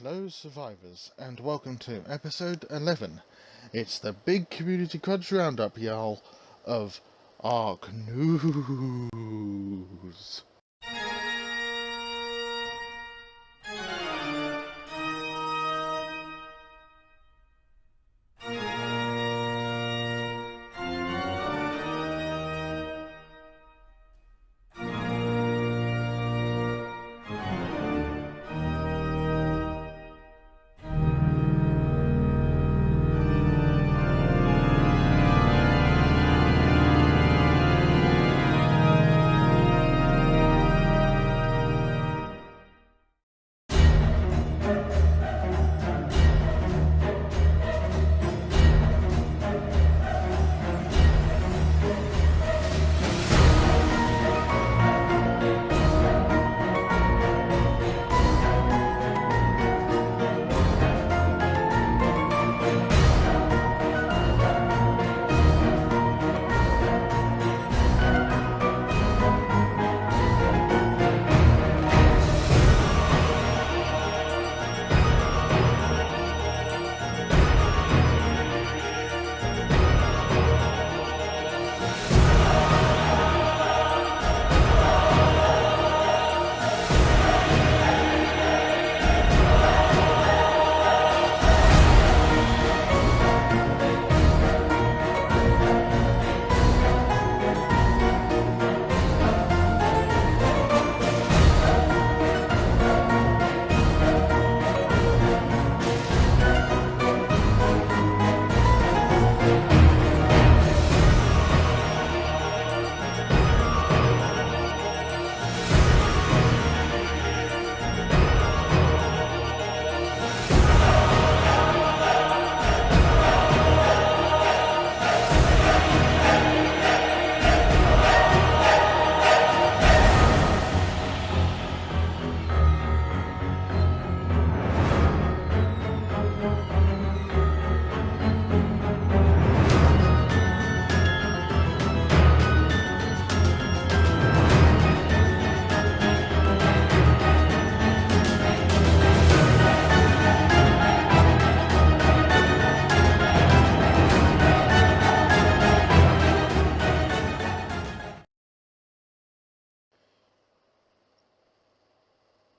Hello survivors, and welcome to episode 11. It's the big community crunch roundup, y'all, of Ark News.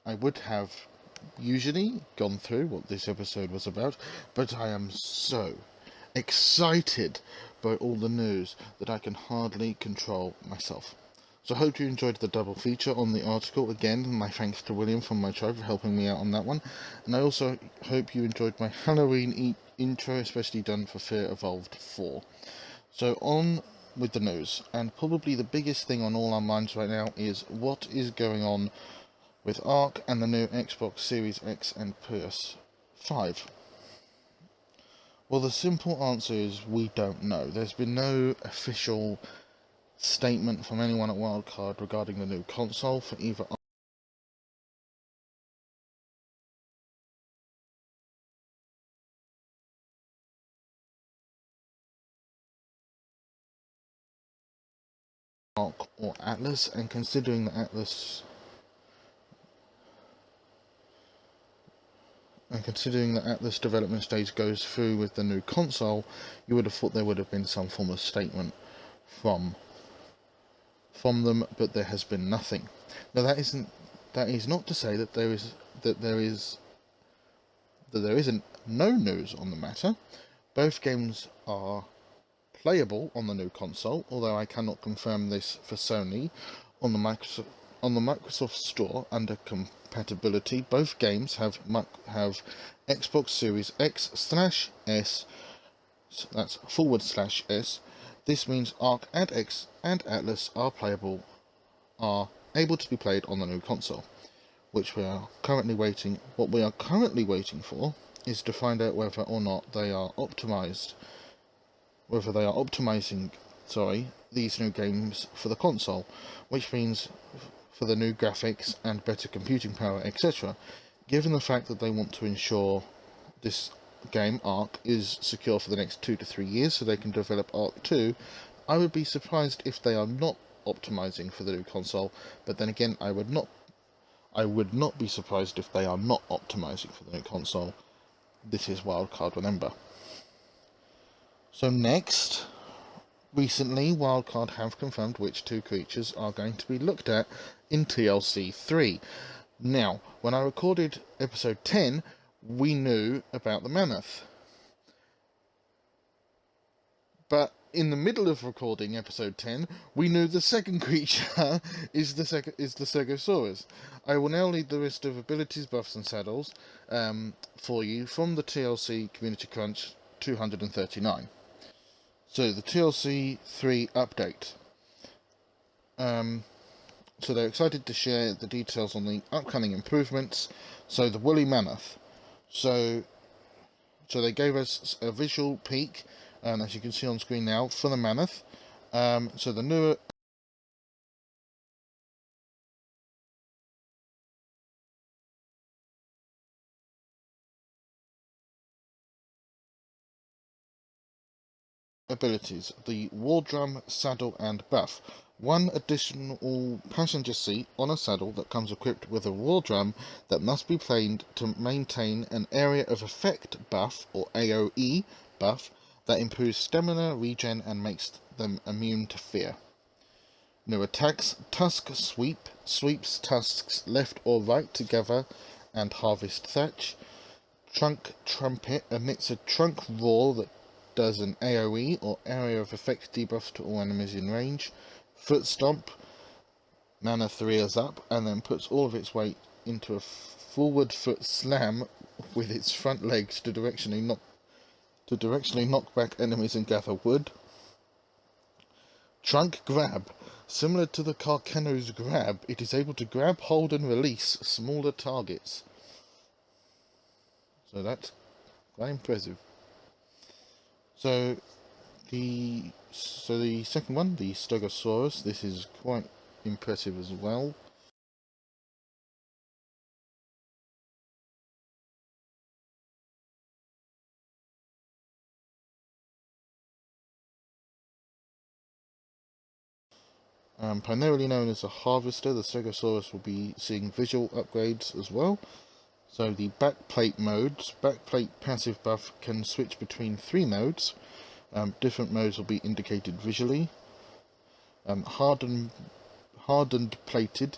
I would have usually gone through what this episode was about, but I am so excited by all the news that I can hardly control myself. So I hope you enjoyed the double feature on the article. Again, my thanks to William from my tribe for helping me out on that one. And I also hope you enjoyed my Halloween intro, especially done for Fear Evolved 4. So on with the news, and probably the biggest thing on all our minds right now is what is going on with Ark and the new Xbox Series X and PS5. Well, the simple answer is we don't know. There's been no official statement from anyone at Wildcard regarding the new console for either Ark or Atlas, and considering that Atlas development stage goes through with the new console, you would have thought there would have been some form of statement from them, but there has been nothing. Now that is not to say that there isn't no news on the matter. Both games are playable on the new console, although I cannot confirm this for Sony. On the Microsoft Store, under compatibility, both games have Xbox Series X/S, that's /S. This means Ark and X and Atlas are able to be played on the new console, which we are currently waiting. What we are currently waiting for is to find out whether or not they are optimizing these new games for the console, which means for the new graphics and better computing power, etc. Given the fact that they want to ensure this game, Ark, is secure for the next 2 to 3 years so they can develop Ark 2, I would be surprised if they are not optimizing for the new console, but then again, I I would not be surprised if they are not optimizing for the new console. This is Wildcard, remember. So next, recently Wildcard have confirmed which 2 creatures are going to be looked at in TLC 3. Now, when I recorded episode 10, we knew about the Mammoth. But in the middle of recording episode 10, we knew the second creature is the Stegosaurus. I will now lead the list of abilities, buffs, and saddles for you from the TLC Community Crunch 239. So the TLC 3 update. So they're excited to share the details on the upcoming improvements. So the Woolly Mammoth. So they gave us a visual peek, as you can see on screen now, for the Mammoth. So the newer abilities: the War Drum, Saddle, and Buff. 1 additional passenger seat on a saddle that comes equipped with a War Drum that must be played to maintain an Area of Effect buff, or AoE buff, that improves stamina, regen, and makes them immune to fear. New attacks: Tusk Sweep, sweeps tusks left or right together and harvest thatch. Trunk Trumpet emits a trunk roar that does an AoE, or Area of Effect debuff, to all enemies in range. Foot Stomp, mana 3 up, and then puts all of its weight into a forward foot slam with its front legs to directionally knock back enemies and gather wood. Trunk Grab. Similar to the Carcano's Grab, it is able to grab, hold, and release smaller targets. So that's quite impressive. So the second one, the Stegosaurus, this is quite impressive as well. Primarily known as a harvester, the Stegosaurus will be seeing visual upgrades as well. So the backplate modes. Backplate passive buff can switch between 3 modes. Different modes will be indicated visually. Hardened plated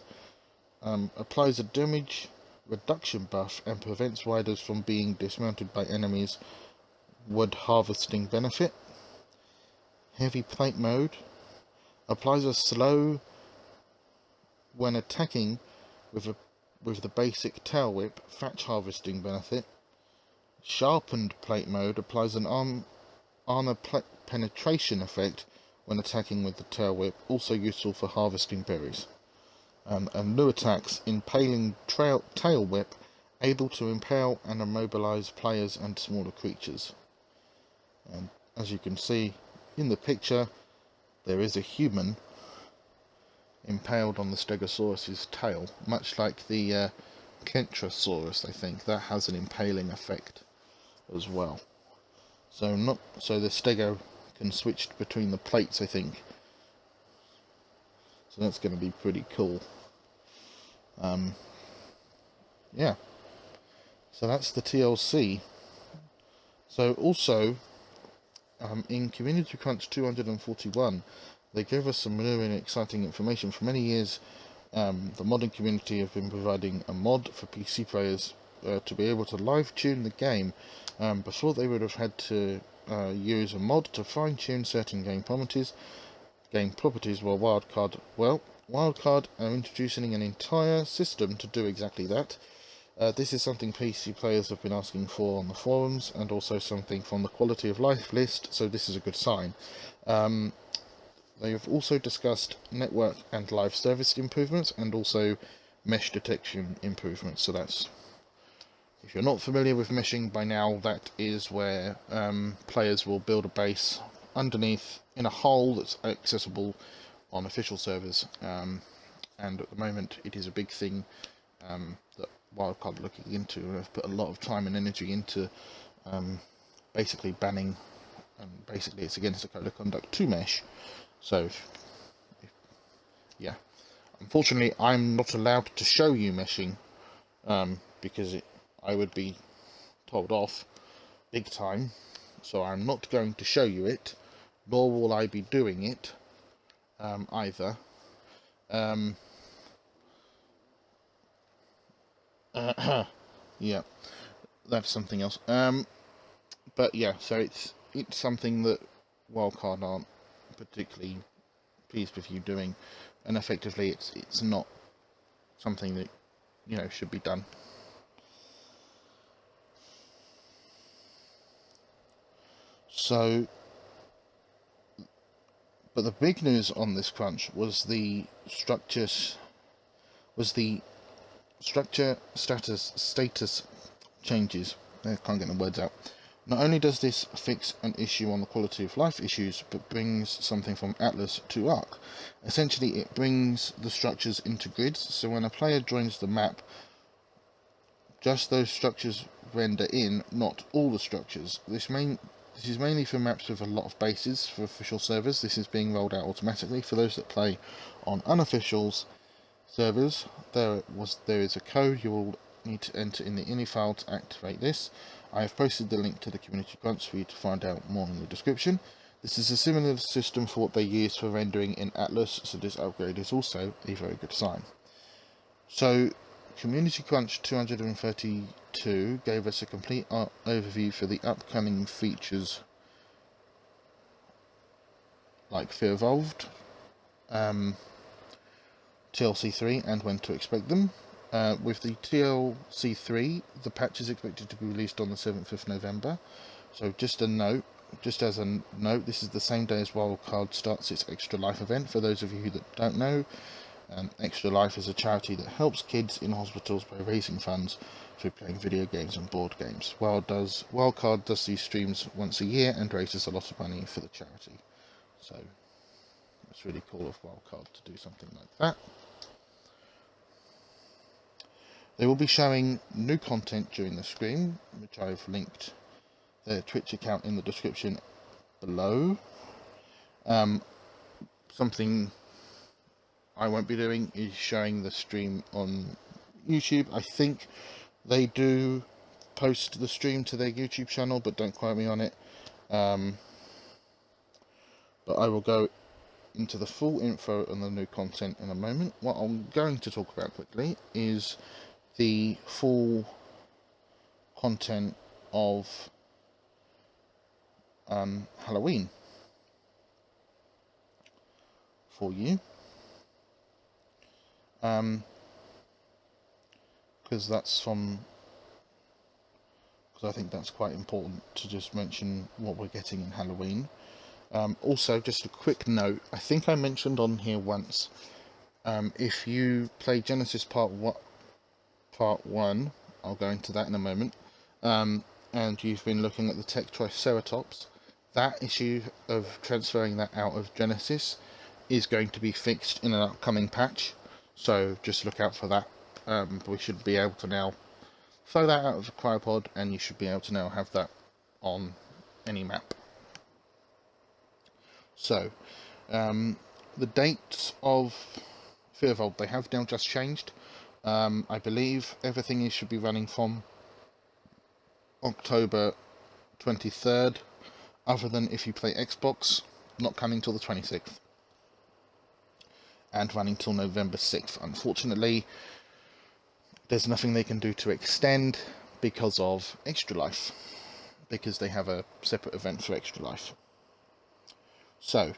applies a damage reduction buff and prevents riders from being dismounted by enemies. Wood harvesting benefit. Heavy plate mode applies a slow when attacking with the basic tail whip, thatch harvesting benefit. Sharpened plate mode applies an armor penetration effect when attacking with the tail whip, also useful for harvesting berries. And new attacks: impaling tail whip, able to impale and immobilize players and smaller creatures. And as you can see in the picture, there is a human impaled on the Stegosaurus's tail, much like the Kentrosaurus. I think that has an impaling effect as well. So the Stego can switch between the plates, I think. So that's going to be pretty cool. Yeah. So that's the TLC. So also, in Community Crunch 241, they gave us some new and exciting information. For many years, the modding community have been providing a mod for PC players to be able to live tune the game. Before, they would have had to use a mod to fine tune certain game properties. While Wildcard are introducing an entire system to do exactly that. This is something PC players have been asking for on the forums, and also something from the quality of life list, so this is a good sign. They have also discussed network and live service improvements, and also mesh detection improvements. So that's, if you're not familiar with meshing by now, that is where players will build a base underneath in a hole that's accessible on official servers, and at the moment it is a big thing that Wildcard are looking into, and have put a lot of time and energy into basically banning, and basically it's against the code of conduct to mesh. So yeah, Unfortunately, I'm not allowed to show you meshing, because I would be told off big time. So I'm not going to show you it, nor will I be doing it either. Yeah, that's something else. But yeah, so it's something that Wildcard aren't particularly pleased with you doing, and effectively it's not something that should be done. So, but the big news on this crunch was the structure status changes. I can't get the words out. Not only does this fix an issue on the quality of life issues, but brings something from Atlas to Arc. Essentially, it brings the structures into grids, so when a player joins the map, just those structures render in, not all the structures. This is mainly for maps with a lot of bases for official servers. This is being rolled out automatically. For those that play on unofficial servers, there is a code you will need to enter in the ini file to activate this. I have posted the link to the community grants for you to find out more in the description. This is a similar system for what they use for rendering in Atlas, so this upgrade is also a very good sign. So, Community Crunch 232 gave us a complete overview for the upcoming features like Fear Evolved, TLC 3, and when to expect them. With the TLC 3, the patch is expected to be released on the 7th of November. So just as a note, this is the same day as Wildcard starts its Extra Life event. For those of you that don't know, Extra Life is a charity that helps kids in hospitals by raising funds through playing video games and board games. Wildcard does these streams once a year and raises a lot of money for the charity. So it's really cool of Wildcard to do something like that. They will be showing new content during the stream, which I've linked their Twitch account in the description below. Something I won't be doing is showing the stream on YouTube. I think they do post the stream to their YouTube channel, but don't quote me on it. But I will go into the full info on the new content in a moment. What I'm going to talk about quickly is the full content of Halloween for you, because I think that's quite important to just mention what we're getting in Halloween. Also, just a quick note, I think I mentioned on here once, if you play Genesis Part 1, I'll go into that in a moment, and you've been looking at the Tech Triceratops, that issue of transferring that out of Genesis is going to be fixed in an upcoming patch, so just look out for that. We should be able to now throw that out of the cryopod, and you should be able to now have that on any map. So, the dates of Fear Evolved, they have now just changed. I believe everything should be running from October 23rd, other than if you play Xbox, not coming till the 26th, and running till November 6th. Unfortunately, there's nothing they can do to extend because of Extra Life, because they have a separate event for Extra Life. So,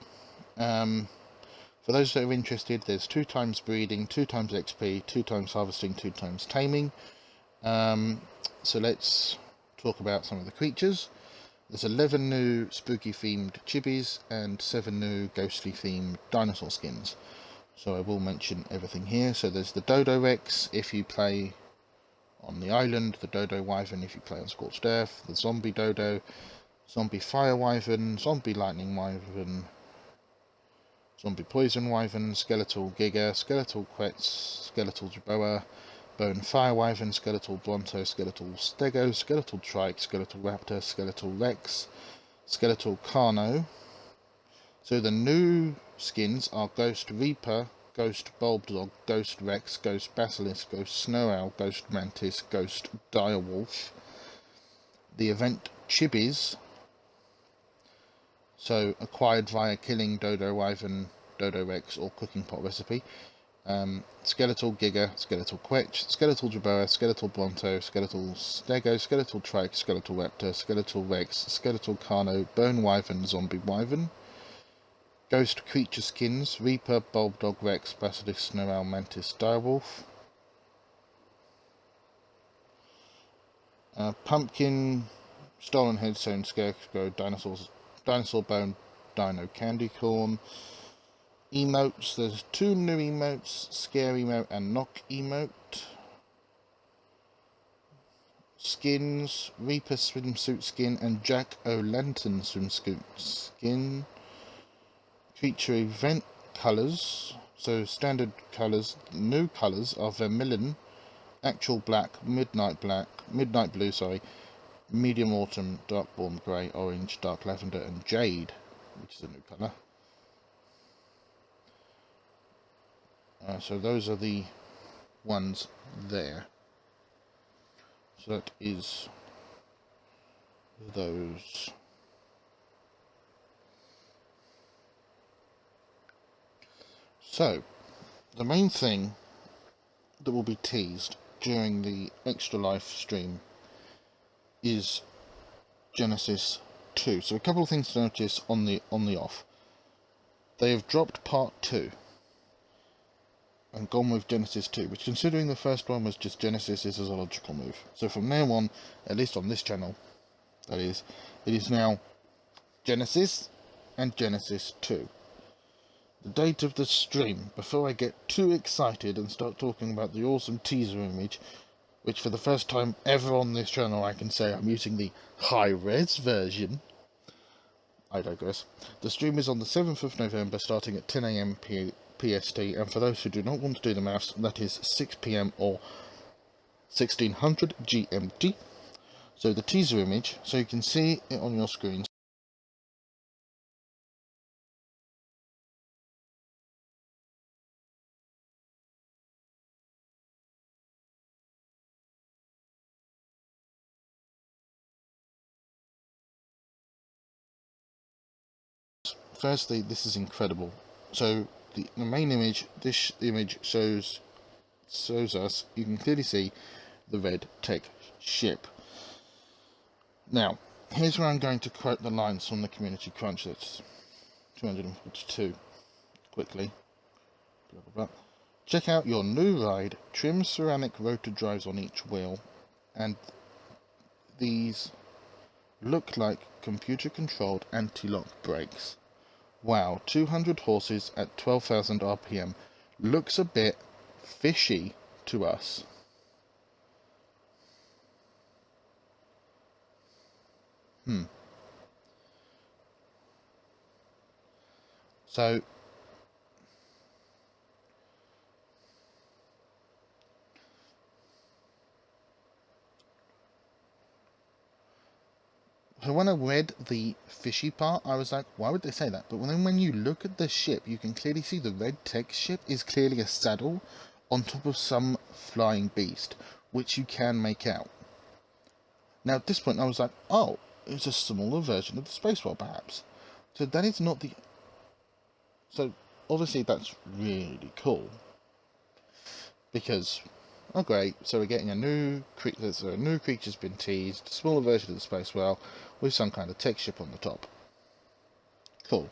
for those that are interested, there's 2 times breeding, 2 times XP, 2 times harvesting, 2 times taming. So let's talk about some of the creatures. There's 11 new spooky themed chibis and 7 new ghostly themed dinosaur skins. So I will mention everything here. So there's the Dodo Rex if you play on the island, the Dodo Wyvern if you play on Scorched Earth, the Zombie Dodo, Zombie Fire Wyvern, Zombie Lightning Wyvern, Zombie Poison Wyvern, Skeletal Giga, Skeletal Quetz, Skeletal Jerboa, Bone Fire Wyvern, Skeletal Bronto, Skeletal Stego, Skeletal Trike, Skeletal Raptor, Skeletal Rex, Skeletal Carno. So the new skins are Ghost Reaper Ghost Bulldog, Ghost Rex, Ghost Basilisk, Ghost Snow Owl, Ghost Mantis, Ghost Direwolf. The event Chibis, so acquired via killing Dodo Wyvern, Dodo Rex, or cooking pot recipe. Skeletal Giga, Skeletal Quetch, Skeletal Jerboa, Skeletal Bronto, Skeletal Stego, Skeletal Trike, Skeletal Raptor, Skeletal Rex, Skeletal Carno, Bone Wyvern, Zombie Wyvern. Ghost Creature Skins, Reaper, Bulldog Rex, Basilisk, Snow Owl, Mantis, Direwolf. Pumpkin, Stolen Headstone, Scarecrow, Dinosaur Bone, Dino Candy Corn. Emotes, there's 2 new emotes, Scare Emote and Knock Emote. Skins, Reaper Swimsuit Skin and Jack-O-Lantern Swimsuit Skin. Creature event colours, so standard colours, new colours are Vermilion, Actual Black, Midnight Blue, Medium Autumn, Dark Warm Grey, Orange, Dark Lavender and Jade, which is a new colour. So those are the ones there. So that is those. So, the main thing that will be teased during the Extra Life stream is Genesis 2. So a couple of things to notice on the off. They have dropped part 2 and gone with Genesis 2, which, considering the first one was just Genesis, is a logical move. So from now on, at least on this channel, that is, it is now Genesis and Genesis 2. The date of the stream, before I get too excited and start talking about the awesome teaser image, which for the first time ever on this channel I can say I'm using the high-res version. I digress. The stream is on the 7th of November starting at 10 AM PST, and for those who do not want to do the maths, that is 6 PM or 1600 GMT. So the teaser image, so you can see it on your screens. Firstly, this is incredible. So the main image, this image shows us, you can clearly see the red tech ship. Now, here's where I'm going to quote the lines from the Community Crunch. That's 242. Quickly. Blah, blah, blah. Check out your new ride. Trim ceramic rotor drives on each wheel, and these look like computer-controlled anti-lock brakes. Wow, 200 horses at 12,000 RPM. Looks a bit fishy to us. So when I read the fishy part, I was like, why would they say that? But then when you look at the ship, you can clearly see the red tech ship is clearly a saddle on top of some flying beast, which you can make out. Now at this point I was like, oh, it's a smaller version of the Space Whale perhaps. So that is not the... So obviously that's really cool. Because, oh great, so we're getting a new creature's been teased, smaller version of the Space Whale with some kind of tech ship on the top. Cool.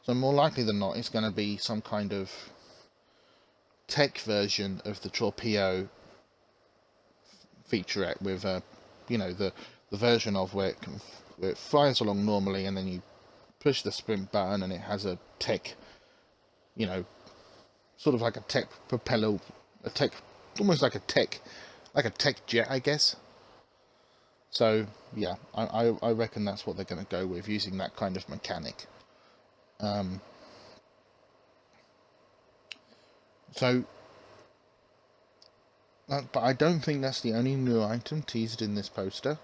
So more likely than not, it's going to be some kind of tech version of the Torpedo featurette with, you know, the version of where it flies along normally, and then you push the sprint button and it has a tech, you know, sort of like a tech propeller, almost like a tech jet, I guess. So yeah, I reckon that's what they're going to go with, using that kind of mechanic. But I don't think that's the only new item teased in this poster.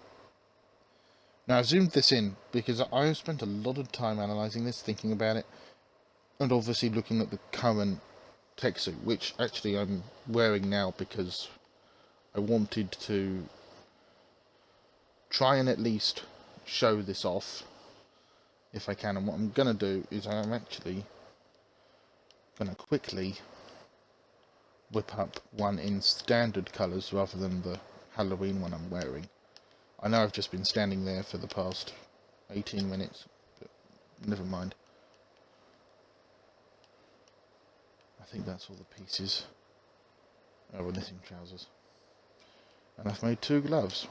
Now, I zoomed this in because I spent a lot of time analysing this, thinking about it, and obviously looking at the current tech suit, which actually I'm wearing now because I wanted to try and at least show this off if I can. And what I'm going to do is I'm actually going to quickly whip up one in standard colours rather than the Halloween one I'm wearing. I know I've just been standing there for the past 18 minutes, but never mind. I think that's all the pieces. Oh, we're knitting trousers. And I've made 2 gloves.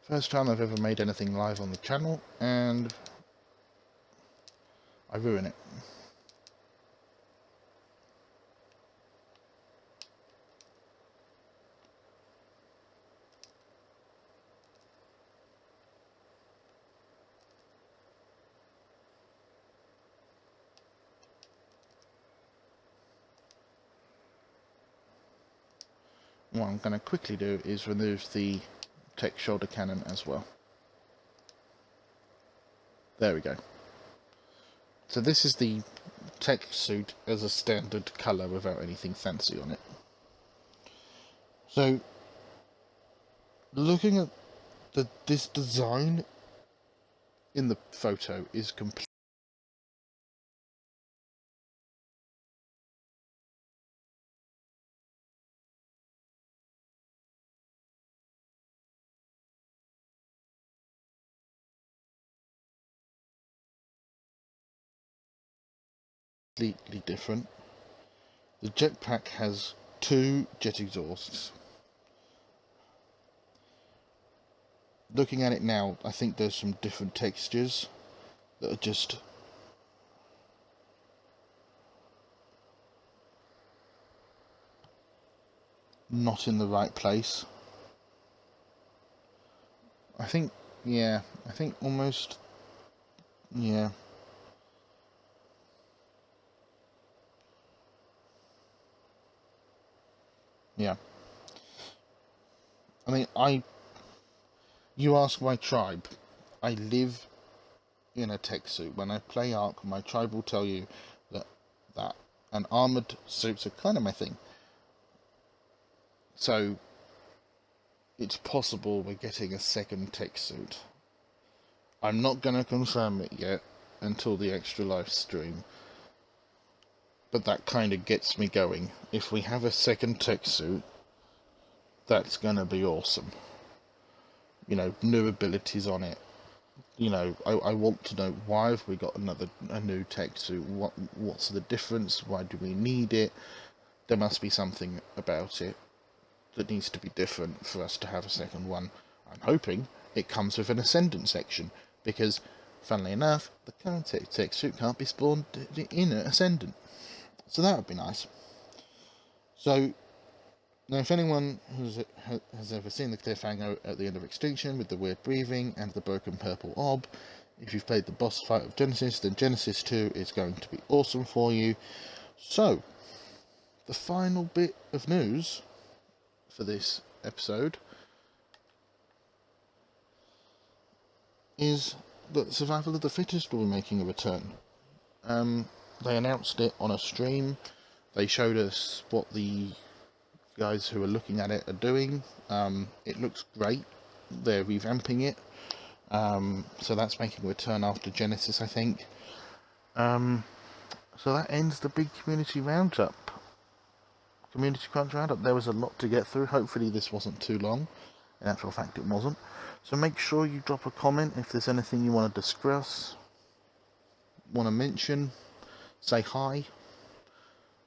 First time I've ever made anything live on the channel, and I ruin it. What I'm going to quickly do is remove the tech shoulder cannon as well. There we go. So this is the tech suit as a standard colour without anything fancy on it. So looking at this design in the photo is completely different. The jetpack has 2 jet exhausts. Looking at it now, I think there's some different textures that are just not in the right place. I think, yeah, I think almost, yeah. Yeah. I mean, you ask my tribe, I live in a tech suit. When I play Ark, my tribe will tell you that and armoured suits are kind of my thing. So it's possible we're getting a second tech suit. I'm not going to confirm it yet until the extra live stream, but that kind of gets me going. If we have a second tech suit, that's going to be awesome. You know, new abilities on it. You know, I want to know, why have we got a new tech suit? What's the difference? Why do we need it? There must be something about it that needs to be different for us to have a second one. I'm hoping it comes with an Ascendant section, because, funnily enough, the current tech suit can't be spawned in an Ascendant. So that would be nice. So, now if anyone has ever seen the cliffhanger at the end of Extinction with the weird breathing and the broken purple orb, if you've played the boss fight of Genesis, then Genesis 2 is going to be awesome for you. So, the final bit of news for this episode is that Survival of the Fittest will be making a return. They announced it on a stream. They showed us what the guys who are looking at it are doing. It looks great. They're revamping it. So that's making a return after Genesis, I think. So that ends the big community roundup. Community Crunch Roundup. There was a lot to get through. Hopefully this wasn't too long. In actual fact, it wasn't. So make sure you drop a comment if there's anything you want to discuss, want to mention, say hi.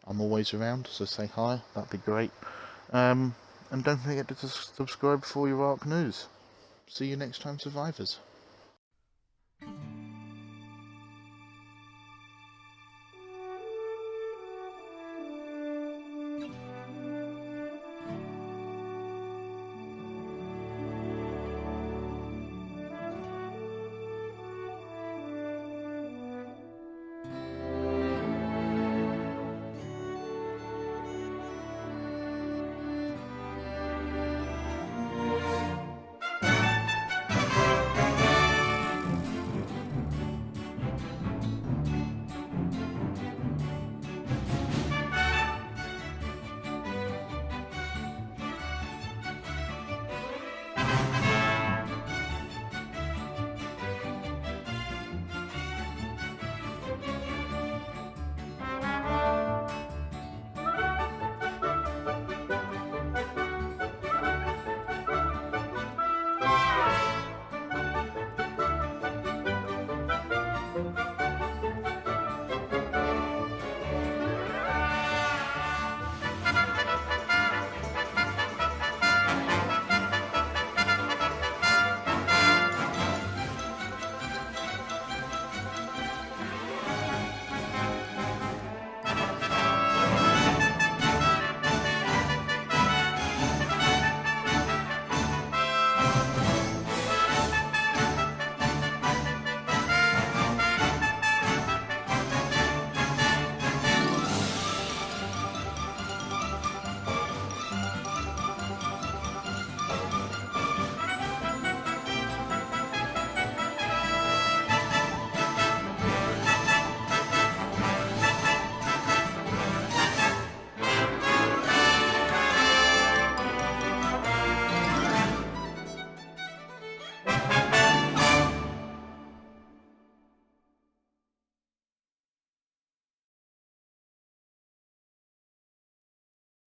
I'm always around, so say hi. That'd be great. And don't forget to subscribe for your Ark news. See you next time, survivors.